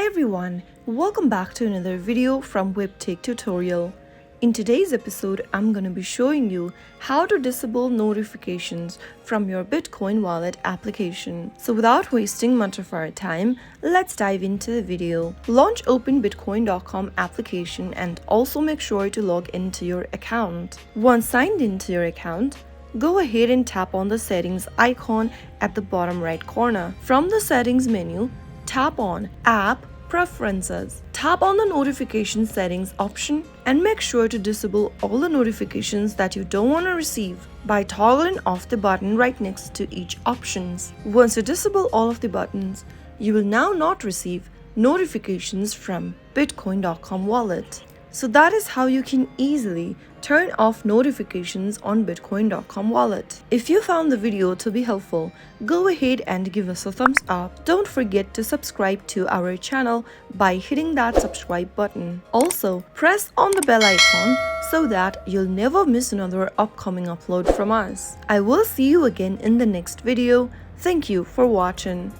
everyone, welcome back to another video from Webtech Tutorial. In today's episode, I'm going to be showing you how to disable notifications from your Bitcoin wallet application. So without wasting much of our time, let's dive into the video. Launch openbitcoin.com application and also make sure to log into your account. Once signed into your account, go ahead and tap on the settings icon at the bottom right corner. From the settings menu, tap on App Preferences. Tap on the notification settings option and make sure to disable all the notifications that you don't want to receive by toggling off the button right next to each options. Once you disable all of the buttons, you will now not receive notifications from Bitcoin.com wallet. So that is how you can easily turn off notifications on Bitcoin.com wallet. If you found the video to be helpful, go ahead and give us a thumbs up. Don't forget to subscribe to our channel by hitting that subscribe button. Also, press on the bell icon so that you'll never miss another upcoming upload from us. I will see you again in the next video. Thank you for watching.